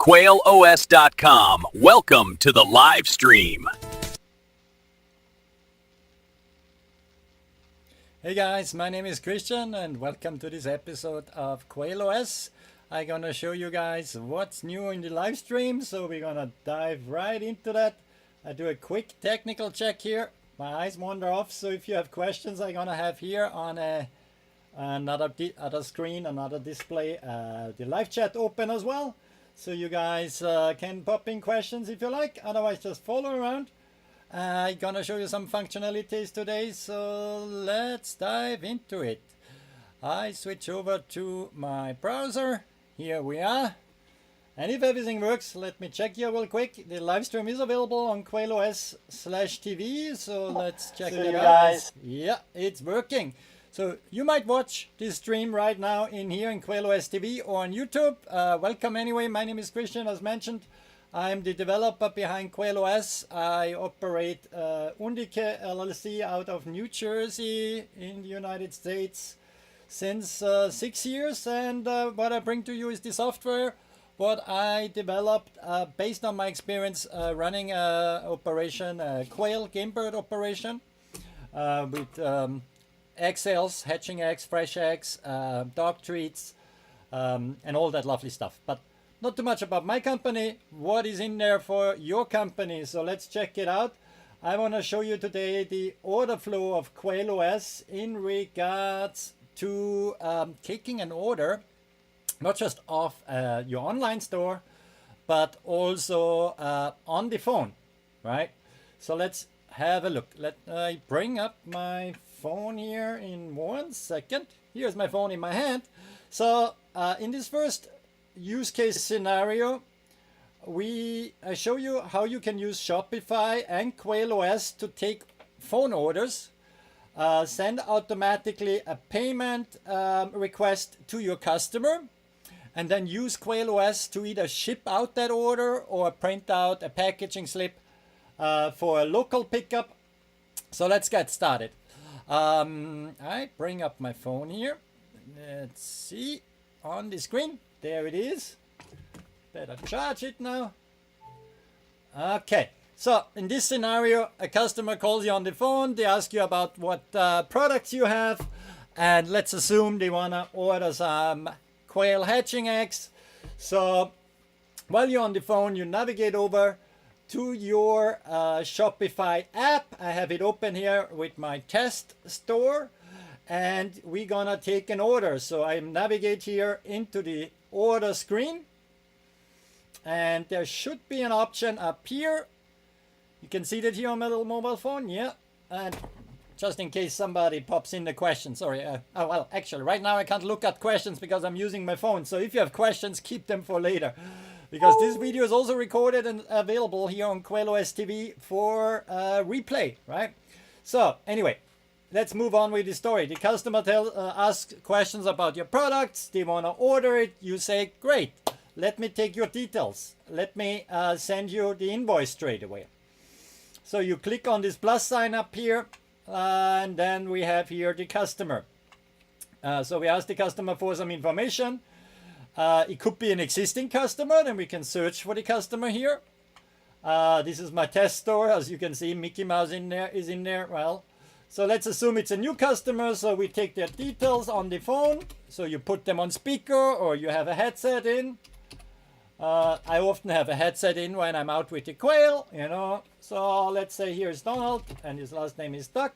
QuailOS.com. Welcome to the live stream. Hey guys, my name is Christian and welcome to this episode of Quail OS. I'm gonna show you guys what's new in the live stream, so we're gonna dive right into that. I do a quick technical check here. My eyes wander off, so if you have questions, I'm gonna have here on another screen, another display, the live chat open as well. So you guys can pop in questions if you like, otherwise just follow around. I'm gonna show you some functionalities today, so let's dive into it. I switch over to my browser. Here we are. And if everything works, let me check here real quick. The live stream is available on quailOS/TV, so let's check it out. Guys. Yeah, it's working. So you might watch this stream right now in here in Quail OS TV or on YouTube. Welcome anyway. My name is Christian, as mentioned. I'm the developer behind Quail OS. I operate Undique LLC out of New Jersey in the United States since 6 years. And what I bring to you is the software, what I developed based on my experience running operation, quail game bird operation with egg sales, hatching eggs, fresh eggs, dog treats, and all that lovely stuff. But not too much about my company, what is in there for your company. So let's check it out. I want to show you today the order flow of Quail OS in regards to taking an order, not just off your online store, but also on the phone, right? So let's have a look. Let me bring up my phone here in 1 second. Here's my phone in my hand. So in this first use case scenario, I show you how you can use Shopify and Quail OS to take phone orders, send automatically a payment request to your customer, and then use Quail OS to either ship out that order or print out a packaging slip for a local pickup. So let's get started. I bring up my phone here. Let's see on the screen. There it is. Better charge it now. Okay, so in this scenario, a customer calls you on the phone. They ask you about what products you have, and let's assume they want to order some quail hatching eggs. So while you're on the phone, you navigate over to your Shopify app. I have it open here with my test store, and we're gonna take an order. So I navigate here into the order screen, and there should be an option up here. You can see that here on my little mobile phone. Yeah, and just in case somebody pops in the question, sorry. Well, actually right now I can't look at questions because I'm using my phone. So if you have questions, keep them for later, because this video is also recorded and available here on Quail OS TV for replay, right? So anyway, let's move on with the story. The customer asks questions about your products. They want to order it. You say, great, let me take your details. Let me send you the invoice straight away. So you click on this plus sign up here, and then we have here the customer. So we ask the customer for some information. It could be an existing customer, then we can search for the customer here. This is my test store. As you can see, Mickey Mouse is in there. Well, so let's assume it's a new customer. So we take their details on the phone. So you put them on speaker, or you have a headset in. I often have a headset in when I'm out with the quail, you know. So let's say here's Donald, and his last name is Duck.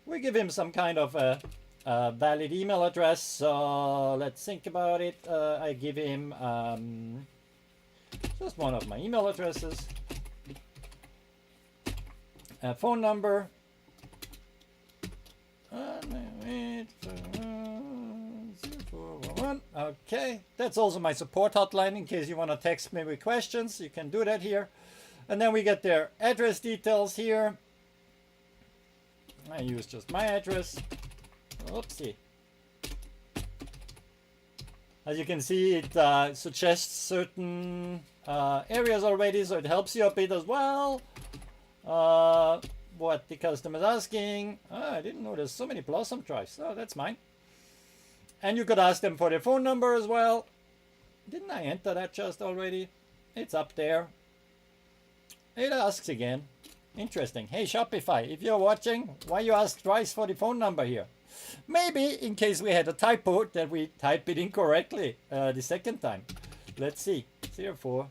We give him some kind of a valid email address. So let's think about it. I give him just one of my email addresses, a phone number. Okay, that's also my support hotline in case you want to text me with questions. You can do that here. And then we get their address details here. I use just my address. Oopsie. As you can see, it suggests certain areas already, so it helps you a bit as well. What the customer is asking. I didn't know there's so many Blossom drives. Oh, that's mine. And you could ask them for their phone number as well. Didn't I enter that just already? it's up there. It asks again. Interesting. Hey Shopify, if you're watching, why you ask twice for the phone number here? Maybe in case we had a typo that we type it incorrectly the second time. Let's see. 04.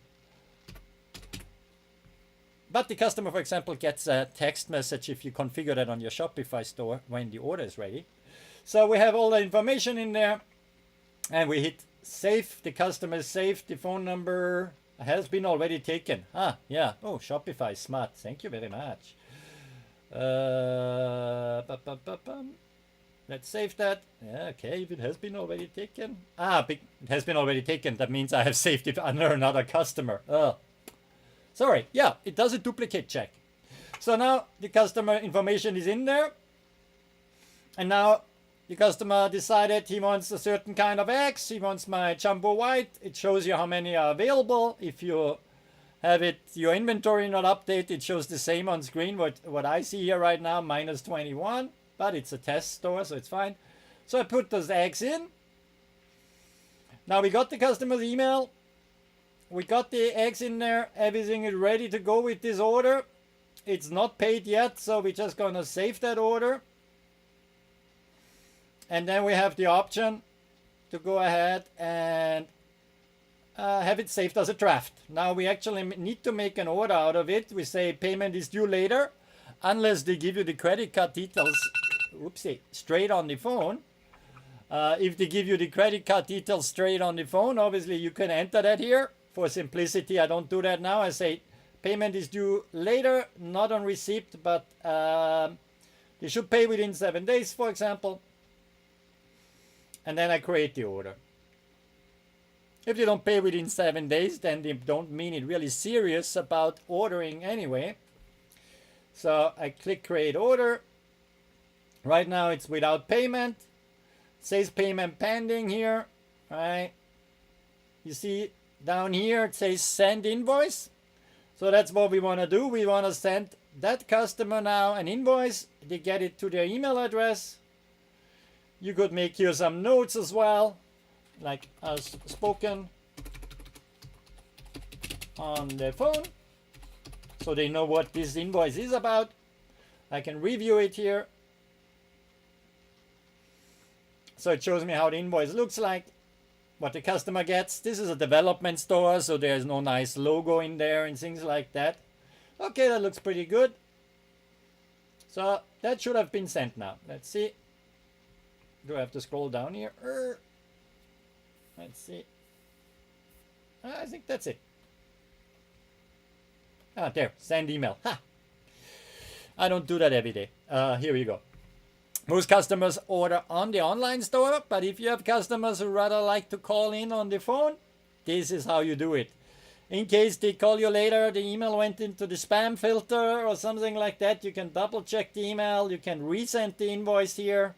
But the customer, for example, gets a text message if you configure that on your Shopify store when the order is ready. So we have all the information in there, and we hit save. The customer is saved. The phone number has been already taken. Ah, yeah. Oh, Shopify, smart. Thank you very much. Let's save that. Yeah, okay, if it has been already taken. Ah, it has been already taken. That means I have saved it under another customer. Oh, sorry. Yeah, it does a duplicate check. So now the customer information is in there. And now the customer decided he wants a certain kind of eggs. He wants my jumbo white. It shows you how many are available. If you have it, your inventory not updated, it shows the same on screen what I see here right now, minus 21. But it's a test store, so it's fine. So I put those eggs in. Now we got the customer's email. We got the eggs in there. Everything is ready to go with this order. It's not paid yet, so we're just going to save that order. And then we have the option to go ahead and have it saved as a draft. Now we actually need to make an order out of it. We say payment is due later, unless they give you the credit card details, oopsie, straight on the phone. If they give you the credit card details straight on the phone, obviously you can enter that here. For simplicity, I don't do that now. I say payment is due later, not on receipt, but they should pay within 7 days, for example. And then I create the order. If they don't pay within 7 days, then they don't mean it really serious about ordering anyway. So I click create order. Right now it's without payment. It says payment pending here, right? You see down here it says send invoice. So that's what we want to do. We want to send that customer now an invoice. They get it to their email address. You could make here some notes as well, like as spoken on the phone, so they know what this invoice is about. I can review it here. So it shows me how the invoice looks like, what the customer gets. This is a development store, so there's no nice logo in there and things like that. Okay, that looks pretty good. So that should have been sent now. Let's see. Do I have to scroll down here? Let's see. I think that's it. Ah, there. Send email. Ha! I don't do that every day. Here we go. Most customers order on the online store, but if you have customers who rather like to call in on the phone, this is how you do it. In case they call you later, the email went into the spam filter or something like that, you can double check the email. You can resend the invoice here.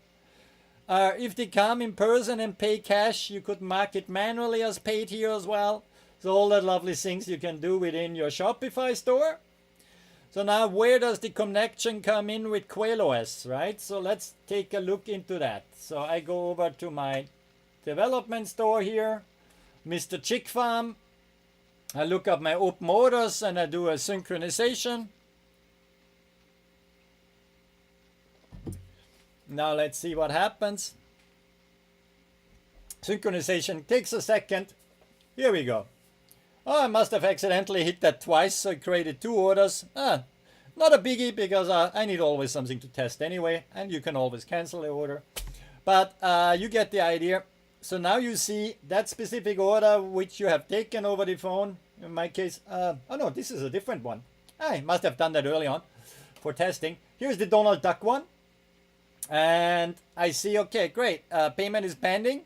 If they come in person and pay cash, you could mark it manually as paid here as well. So all the lovely things you can do within your Shopify store. So now where does the connection come in with Quail OS, right? So let's take a look into that. So I go over to my development store here, Mr. Chick Farm. I look up my open orders and I do a synchronization. Now let's see what happens. Synchronization takes a second. Here we go. Oh, I must have accidentally hit that twice, so I created 2 orders. Not a biggie, because I need always something to test anyway, and you can always cancel the order. But you get the idea. So now you see that specific order which you have taken over the phone. In my case, oh no, this is a different one. I must have done that early on for testing. Here's the Donald Duck one. And I see, okay, great, payment is pending,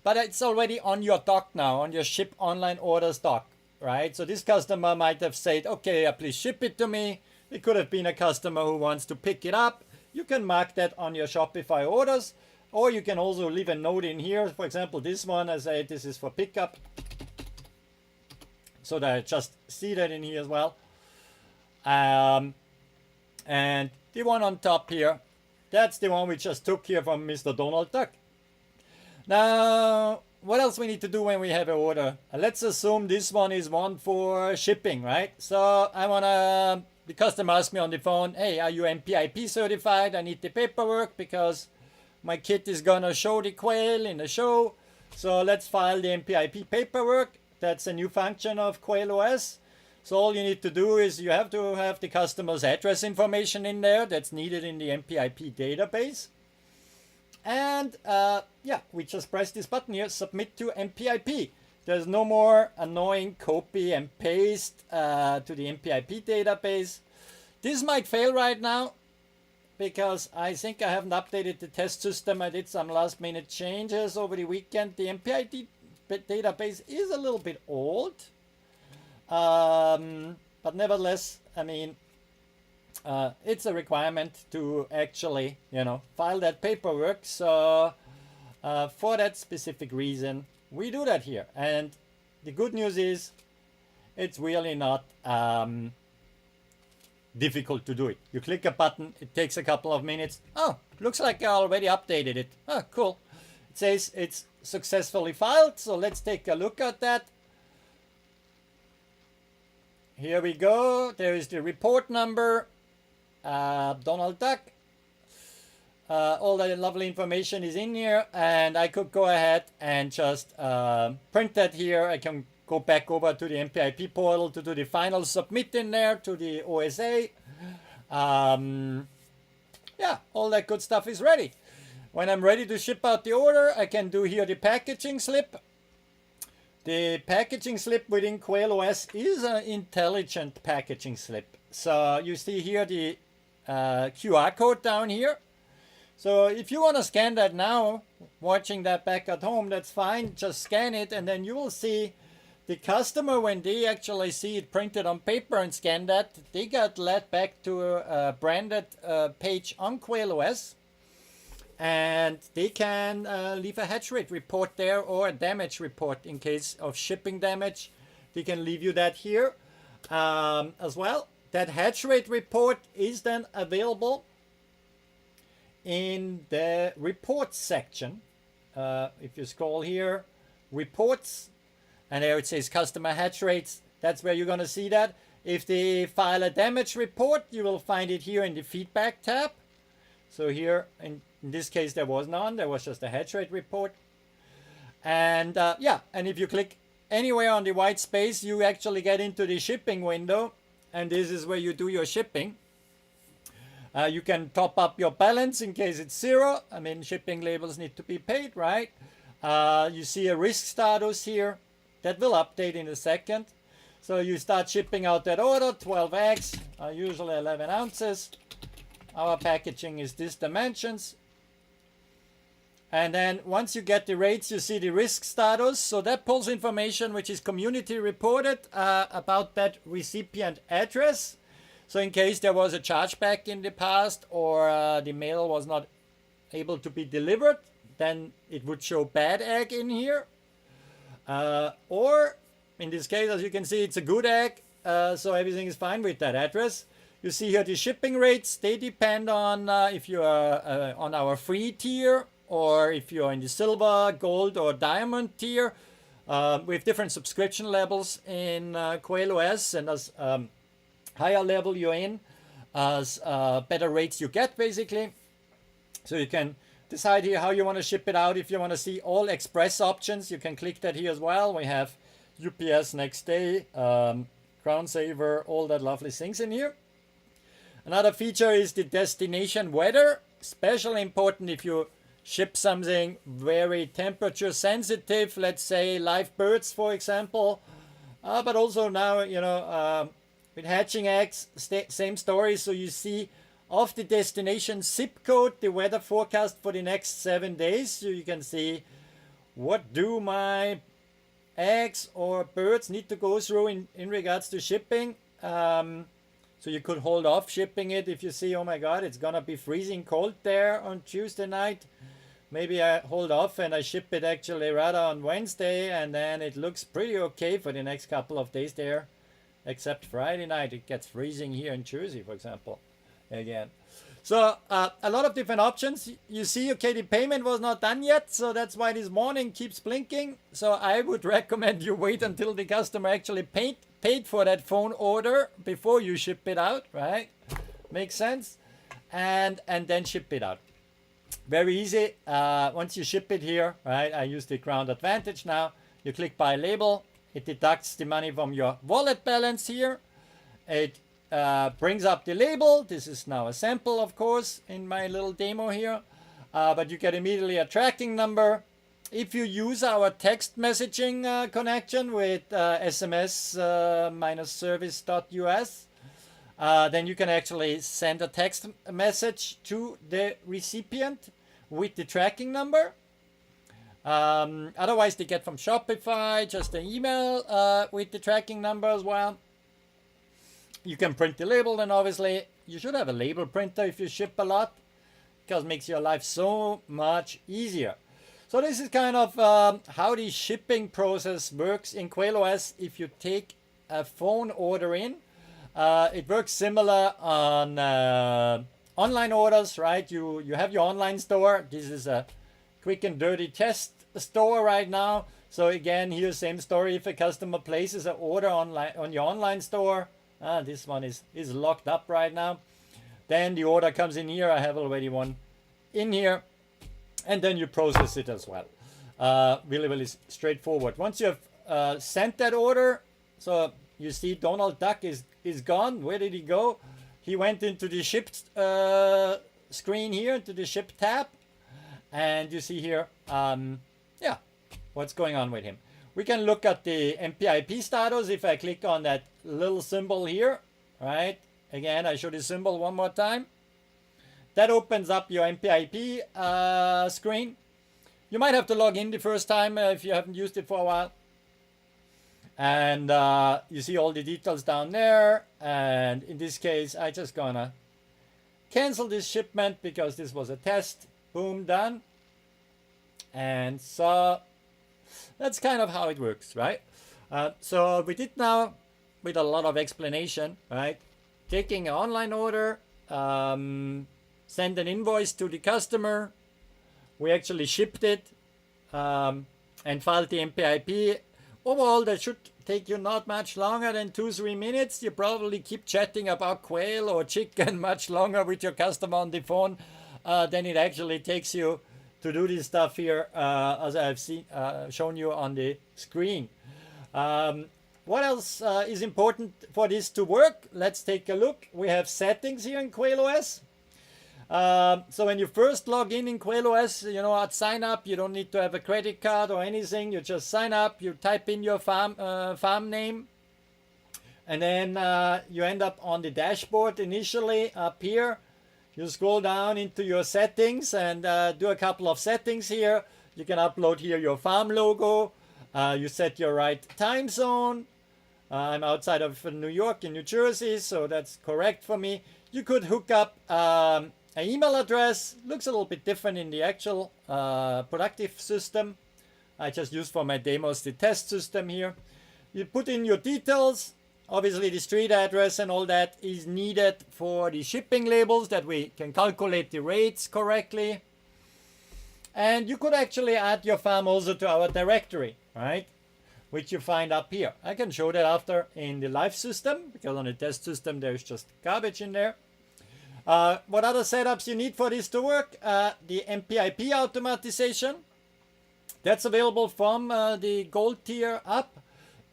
but it's already on your dock now, on your ship online orders dock, right? So this customer might have said, okay, please ship it to me. It could have been a customer who wants to pick it up. You can mark that on your Shopify orders, or you can also leave a note in here. For example, this one, I say this is for pickup, so that I just see that in here as well. And the one on top here, that's the one we just took here from Mr. Donald Duck. Now, what else we need to do when we have an order? Let's assume this one is one for shipping, right? So I want to, the customer asked me on the phone, hey, are you NPIP certified? I need the paperwork because my kit is going to show the quail in the show. So let's file the NPIP paperwork. That's a new function of Quail OS. So all you need to do is you have to have the customer's address information in there that's needed in the NPIP database. And yeah, we just press this button here, submit to NPIP. There's no more annoying copy and paste to the NPIP database. This might fail right now because I think I haven't updated the test system. I did some last minute changes over the weekend. The NPIP database is a little bit old. But nevertheless, I mean, it's a requirement to actually, file that paperwork. So for that specific reason, we do that here. And the good news is it's really not difficult to do it. You click a button, it takes a couple of minutes. Oh, looks like I already updated it. Oh, cool. It says it's successfully filed. So let's take a look at that. Here we go. There is the report number. Donald Duck. All that lovely information is in here, and I could go ahead and just print that here. I can go back over to the NPIP portal to do the final submit in there to the OSA. Yeah, all that good stuff is ready. When I'm ready to ship out the order, I can do here the packaging slip. The packaging slip within Quail OS is an intelligent packaging slip. So you see here the QR code down here. So if you want to scan that now, watching that back at home, that's fine. Just scan it, and then you will see the customer, when they actually see it printed on paper and scan that, they got led back to a branded page on Quail OS. And they can leave a hatch rate report there or a damage report in case of shipping damage. They can leave you that here as well. That hatch rate report is then available in the reports section. If you scroll here, reports, and there it says customer hatch rates. That's where you're going to see that. If they file a damage report, you will find it here in the feedback tab. So here, in this case, there was none. There was just a hatch rate report. And yeah, and if you click anywhere on the white space, you actually get into the shipping window. And this is where you do your shipping. You can top up your balance in case it's zero. I mean, shipping labels need to be paid, right? You see a risk status here. That will update in a second. So you start shipping out that order, 12 eggs, usually 11 ounces. Our packaging is these dimensions. And then once you get the rates, you see the risk status. So that pulls information which is community reported about that recipient address. So in case there was a chargeback in the past or the mail was not able to be delivered, then it would show bad egg in here. Or in this case, as you can see, it's a good egg. So everything is fine with that address. You see here the shipping rates. They depend on if you are on our free tier or if you are in the silver, gold, or diamond tier. We have different subscription levels in Quail OS, and as higher level you're in, as better rates you get, basically. So you can decide here how you want to ship it out. If you want to see all express options, you can click that here as well. We have UPS next day, Crown Saver, all that lovely things in here. Another feature is the destination weather, especially important if you ship something very temperature sensitive, let's say live birds, for example. But also now, with hatching eggs, same story. So you see of the destination zip code, the weather forecast for the next 7 days. So you can see what do my eggs or birds need to go through in regards to shipping. So you could hold off shipping it if you see, oh my God, it's gonna be freezing cold there on Tuesday night. Maybe I hold off and I ship it actually rather on Wednesday, and then it looks pretty okay for the next couple of days there. Except Friday night, it gets freezing here in Jersey, for example, again. So a lot of different options. You see, okay, the payment was not done yet, so that's why this warning keeps blinking. So I would recommend you wait until the customer actually paid for that phone order before you ship it out, right? Makes sense? And then ship it out. Very easy. Once you ship it here, right? I use the Ground Advantage now. You click Buy Label. It deducts the money from your wallet balance here. It brings up the label. This is now a sample, of course, in my little demo here. But you get immediately a tracking number. If you use our text messaging connection with sms-service.us, then you can actually send a text message to the recipient with the tracking number. Otherwise, they get from Shopify just an email with the tracking number as well. You can print the label, and obviously you should have a label printer if you ship a lot, because it makes your life so much easier. So this is kind of how the shipping process works in Quail OS if you take a phone order in. It works similar on online orders, right? You have your online store. This is a quick and dirty test store right now. So again, here same story. If a customer places an order online on your online store, this one is locked up right now, then the order comes in here. I have already one in here, and then you process it as well. Really straightforward. Once you have sent that order, so you see Donald Duck is gone. Where did he go? He went into the shipped screen here, to the ship tab, and you see here, yeah, what's going on with him. We can look at the NPIP status if I click on that little symbol here, right? Again, I show the symbol one more time. That opens up your NPIP screen. You might have to log in the first time if you haven't used it for a while. And you see all the details down there. And in this case, I just gonna cancel this shipment because this was a test. Boom, done. And so that's kind of how it works, right? So we did now, with a lot of explanation, right? Taking an online order, send an invoice to the customer. We actually shipped it and filed the NPIP. Overall, that should take you not much longer than 2-3 minutes. You probably keep chatting about quail or chicken much longer with your customer on the phone than it actually takes you to do this stuff here, as I've shown you on the screen. What else is important for this to work? Let's take a look. We have settings here in Quail OS. So when you first log in Quail OS, you know, at sign up, you don't need to have a credit card or anything. You just sign up, you type in your farm name, and then you end up on the dashboard initially up here. You scroll down into your settings and do a couple of settings here. You can upload here your farm logo. You set your right time zone. I'm outside of New York in New Jersey, so that's correct for me. You could hook up an email address. Looks a little bit different in the actual productive system. I just use for my demos the test system here. You put in your details. Obviously, the street address and all that is needed for the shipping labels, that we can calculate the rates correctly. And you could actually add your farm also to our directory, right? Which you find up here. I can show that after in the live system, because on the test system there's just garbage in there. What other setups you need for this to work? The NPIP automatization. That's available from the gold tier up.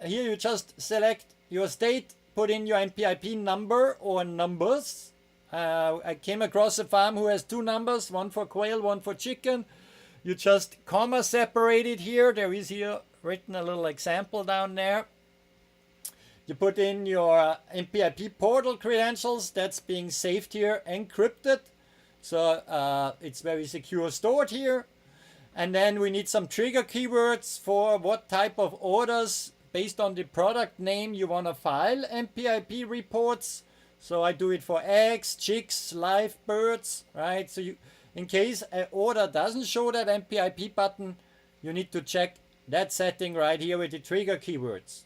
Here you just select your state, put in your NPIP number or numbers. I came across a farm who has 2 numbers, one for quail, one for chicken. You just comma separate it here. There is here written a little example down there. You put in your NPIP portal credentials. That's being saved here, encrypted. So it's very secure stored here. And then we need some trigger keywords for what type of orders based on the product name you want to file NPIP reports. So I do it for eggs, chicks, live birds, right? So you, in case an order doesn't show that NPIP button, you need to check that setting right here with the trigger keywords.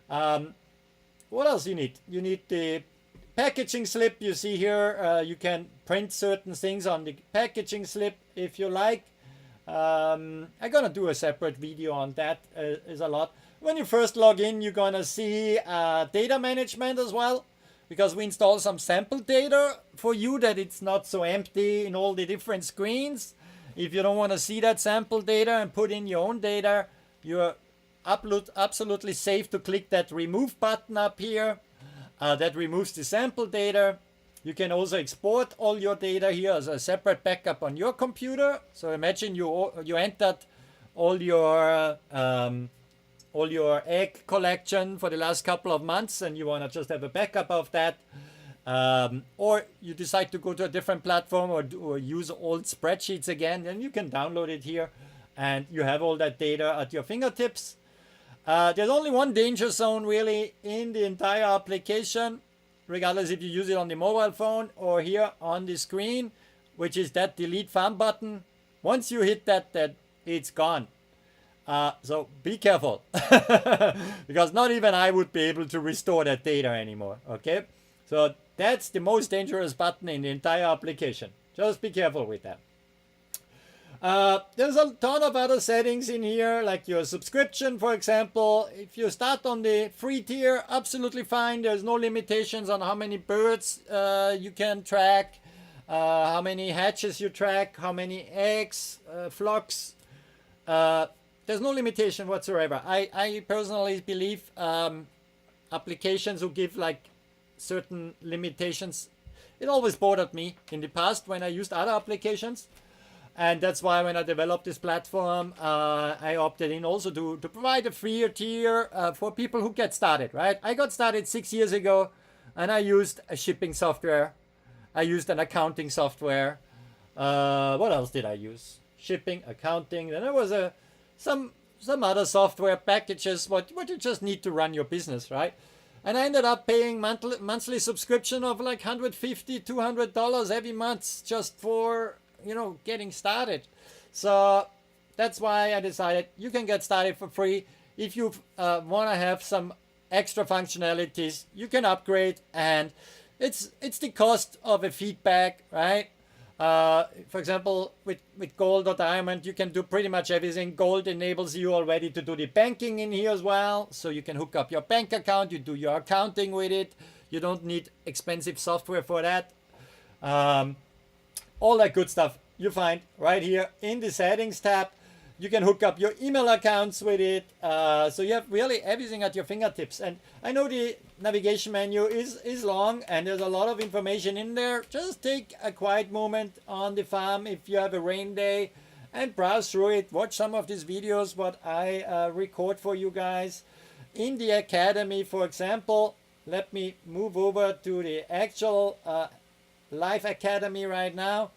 What else you need? You need the packaging slip, you see here, you can print certain things on the packaging slip if you like. I'm gonna do a separate video on that. Is a lot. When you first log in, you're gonna see data management as well, because we install some sample data for you, that it's not so empty in all the different screens. If you don't want to see that sample data and put in your own data, you're absolutely safe to click that remove button up here. That removes the sample data. You can also export all your data here as a separate backup on your computer. So imagine you entered all your egg collection for the last couple of months, and you want to just have a backup of that. Or you decide to go to a different platform or use old spreadsheets again, then you can download it here, and you have all that data at your fingertips. There's only one danger zone really in the entire application, regardless if you use it on the mobile phone or here on the screen, which is that delete farm button. Once you hit that, it's gone. So be careful, because not even I would be able to restore that data anymore. Okay, so that's the most dangerous button in the entire application. Just be careful with that. There's a ton of other settings in here, like your subscription, for example. If you start on the free tier, absolutely fine. There's no limitations on how many birds you can track, how many hatches you track, how many eggs, flocks. There's no limitation whatsoever. I personally believe applications who give like certain limitations, it always bothered me in the past when I used other applications. And that's why when I developed this platform, I opted in also to provide a freer tier for people who get started, right? I got started 6 years ago, and I used a shipping software. I used an accounting software. What else did I use? Shipping, accounting. Then there was some other software packages, what you just need to run your business, right? And I ended up paying monthly subscription of like $150, $200 every month just for, getting started. So that's why I decided you can get started for free. If you want to have some extra functionalities, you can upgrade, and it's the cost of a feedback, right? For example, with Gold or Diamond, you can do pretty much everything. Gold enables you already to do the banking in here as well. So you can hook up your bank account, you do your accounting with it. You don't need expensive software for that. All that good stuff you find right here in the settings tab. You can hook up your email accounts with it. So you have really everything at your fingertips. And I know the navigation menu is long and there's a lot of information in there. Just take a quiet moment on the farm if you have a rain day and browse through it. Watch some of these videos what I record for you guys. In the academy, for example, let me move over to the actual live academy right now.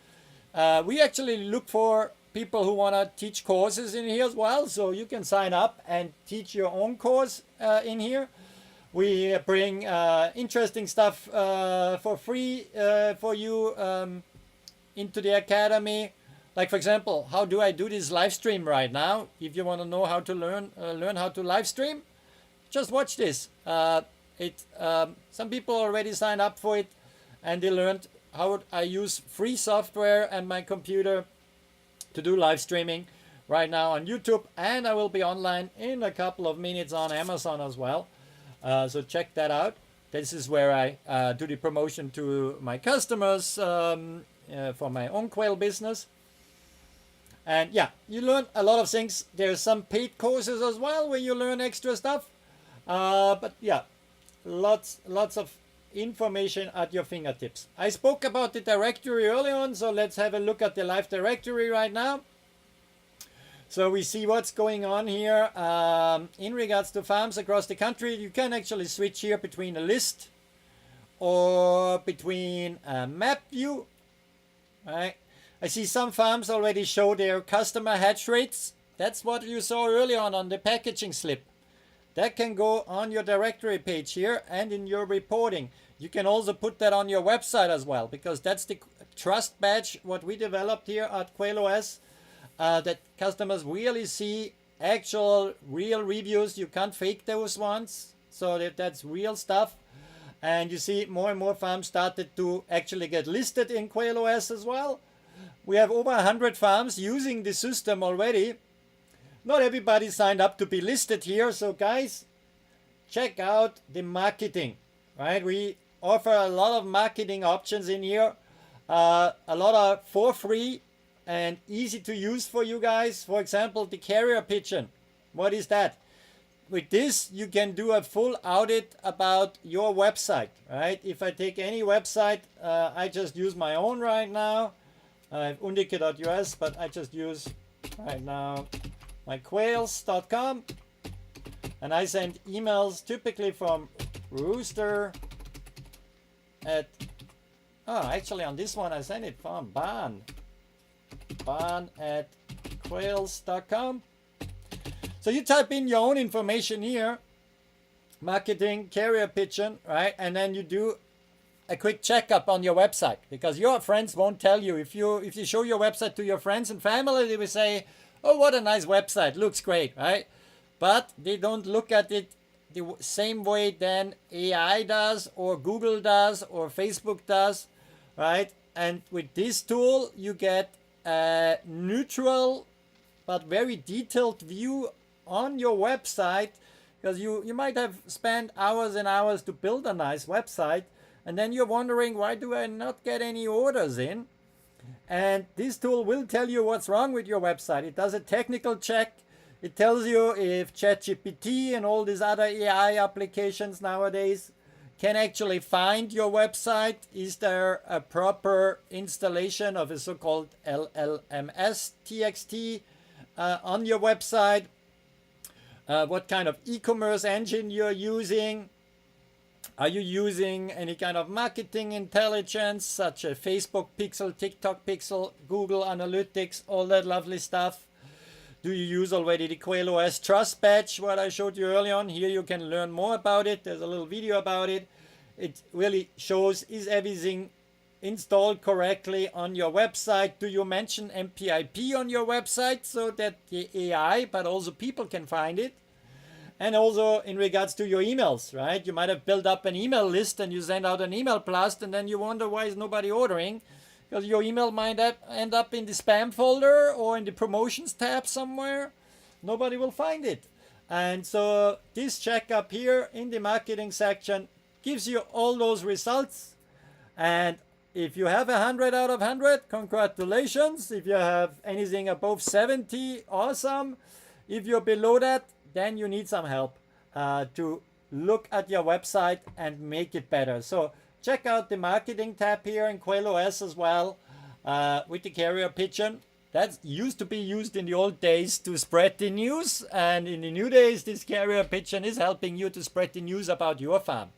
We actually look for people who want to teach courses in here as well, so you can sign up and teach your own course in here. We bring interesting stuff for free for you into the academy. Like for example, how do I do this live stream right now? If you want to know how to learn how to live stream, just watch this. Some people already signed up for it, and they learned how I use free software and my computer to do live streaming right now on YouTube, and I will be online in a couple of minutes on Amazon as well. So check that out. This is where I do the promotion to my customers for my own quail business. And yeah, you learn a lot of things. There's some paid courses as well where you learn extra stuff. But yeah, lots of information at your fingertips. I spoke about the directory early on, so let's have a look at the live directory right now. So we see what's going on here in regards to farms across the country. You can actually switch here between a list or between a map view. Right? I see some farms already show their customer hatch rates. That's what you saw early on the packaging slip. That can go on your directory page here and in your reporting. You can also put that on your website as well, because that's the trust badge what we developed here at Quail OS, that customers really see actual real reviews. You can't fake those ones, so that's real stuff. And you see more and more farms started to actually get listed in Quail OS as well. We have over 100 farms using the system already. Not everybody signed up to be listed here, so guys, check out the marketing, right? We offer a lot of marketing options in here, a lot of for free and easy to use for you guys. For example, the carrier pigeon. What is that? With this, you can do a full audit about your website, right? If I take any website, I just use my own right now. I have Undique.us, but I just use right now my quails.com. And I send emails typically from Rooster at, actually on this one I send it from Ban at quails.com. So you type in your own information here, marketing, carrier pigeon, right? And then you do a quick checkup on your website, because your friends won't tell you. If you show your website to your friends and family, they will say, oh, what a nice website, looks great, right? But they don't look at it the same way than AI does, or Google does, or Facebook does, right? And with this tool, you get a neutral but very detailed view on your website, because you might have spent hours and hours to build a nice website, and then you're wondering, why do I not get any orders in? And this tool will tell you what's wrong with your website. It does a technical check. It tells you if ChatGPT and all these other AI applications nowadays can actually find your website. Is there a proper installation of a so-called LLMS TXT on your website? What kind of e-commerce engine you're using? Are you using any kind of marketing intelligence, such as Facebook Pixel, TikTok Pixel, Google Analytics, all that lovely stuff? Do you use already the Quail OS Trust Badge, what I showed you earlier on? Here you can learn more about it. There's a little video about it. It really shows, is everything installed correctly on your website? Do you mention NPIP on your website so that the AI, but also people can find it? And also in regards to your emails, right? You might have built up an email list and you send out an email blast, and then you wonder why is nobody ordering, because your email might end up in the spam folder or in the promotions tab somewhere. Nobody will find it. And so this checkup here in the marketing section gives you all those results. And if you have 100 out of 100, congratulations. If you have anything above 70, awesome. If you're below that, then you need some help to look at your website and make it better. So check out the marketing tab here in Quail OS as well, with the carrier pigeon. That used to be used in the old days to spread the news, and in the new days this carrier pigeon is helping you to spread the news about your farm.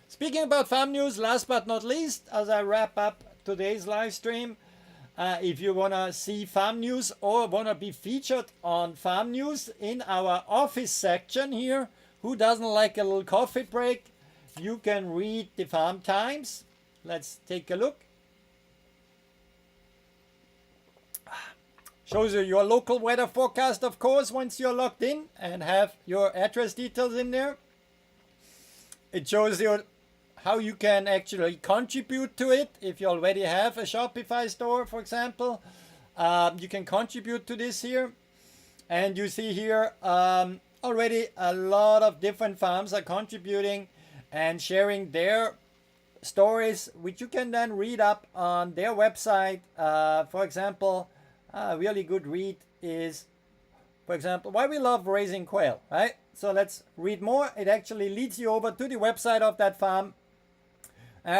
Speaking about farm news, last but not least, as I wrap up today's live stream, if you want to see farm news or want to be featured on farm news in our office section here, who doesn't like a little coffee break? You can read the Farm Times. Let's take a look. Shows you your local weather forecast, of course, once you're logged in and have your address details in there. It shows you how you can actually contribute to it. If you already have a Shopify store, for example, you can contribute to this here. And you see here already a lot of different farms are contributing and sharing their stories, which you can then read up on their website. For example, a really good read is, for example, why we love raising quail, right? So let's read more. It actually leads you over to the website of that farm,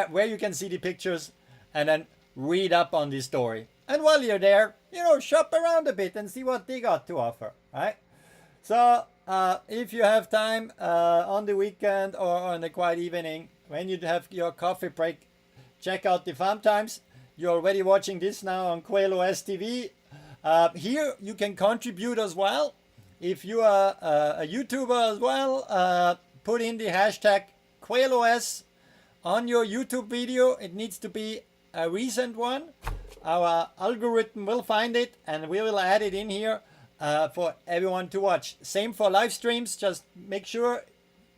where you can see the pictures and then read up on the story. And while you're there, shop around a bit and see what they got to offer, right? So if you have time on the weekend or on a quiet evening, when you have your coffee break, check out the Farm Times. You're already watching this now on Quail OS TV. Here you can contribute as well. If you are a YouTuber as well, put in the hashtag Quail OS on your YouTube video. It needs to be a recent one. Our algorithm will find it and we will add it in here for everyone to watch. Same for live streams. Just make sure,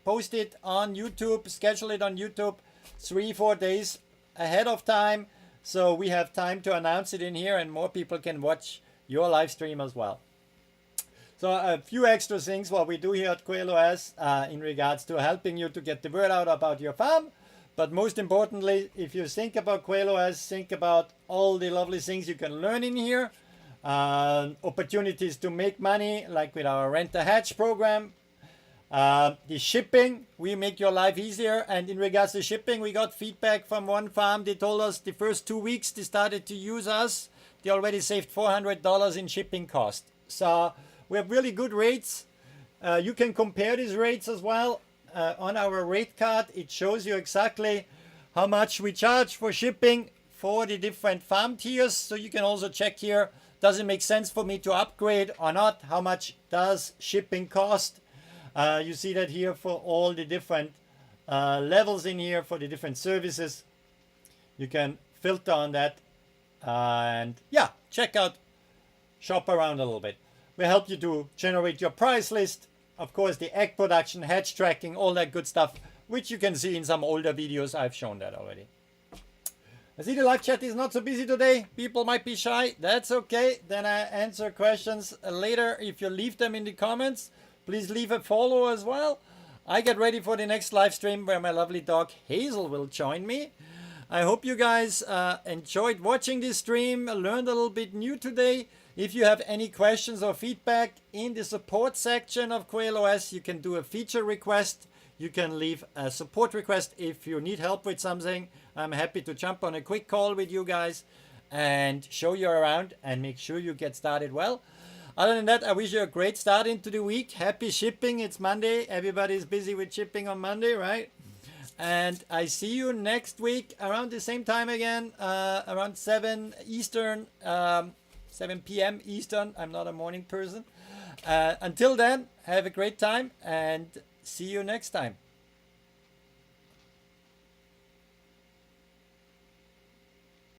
post it on YouTube, schedule it on YouTube 3-4 days ahead of time, so we have time to announce it in here and more people can watch your live stream as well. So a few extra things what we do here at Quail OS in regards to helping you to get the word out about your farm. But most importantly, if you think about Quail OS, think about all the lovely things you can learn in here. Opportunities to make money, like with our Rent a Hatch program. The shipping, we make your life easier. And in regards to shipping, we got feedback from one farm. They told us the first 2 weeks they started to use us, they already saved $400 in shipping cost. So we have really good rates. You can compare these rates as well. On our rate card, it shows you exactly how much we charge for shipping for the different farm tiers. So you can also check here, does it make sense for me to upgrade or not? How much does shipping cost? You see that here for all the different levels in here for the different services. You can filter on that and yeah, check out, shop around a little bit. We help you to generate your price list. Of course, the egg production, hatch tracking, all that good stuff, which you can see in some older videos. I've shown that already. I see the live chat is not so busy today. People might be shy. That's okay. Then I answer questions later. If you leave them in the comments, please leave a follow as well. I get ready for the next live stream where my lovely dog Hazel will join me. I hope you guys enjoyed watching this stream, learned a little bit new today. If you have any questions or feedback in the support section of Quail OS, you can do a feature request. You can leave a support request if you need help with something. I'm happy to jump on a quick call with you guys and show you around and make sure you get started well. Other than that, I wish you a great start into the week. Happy shipping. It's Monday. Everybody's busy with shipping on Monday, right? And I see you next week around the same time again, around 7 Eastern. 7 p.m. Eastern. I'm not a morning person. Until then, have a great time and see you next time.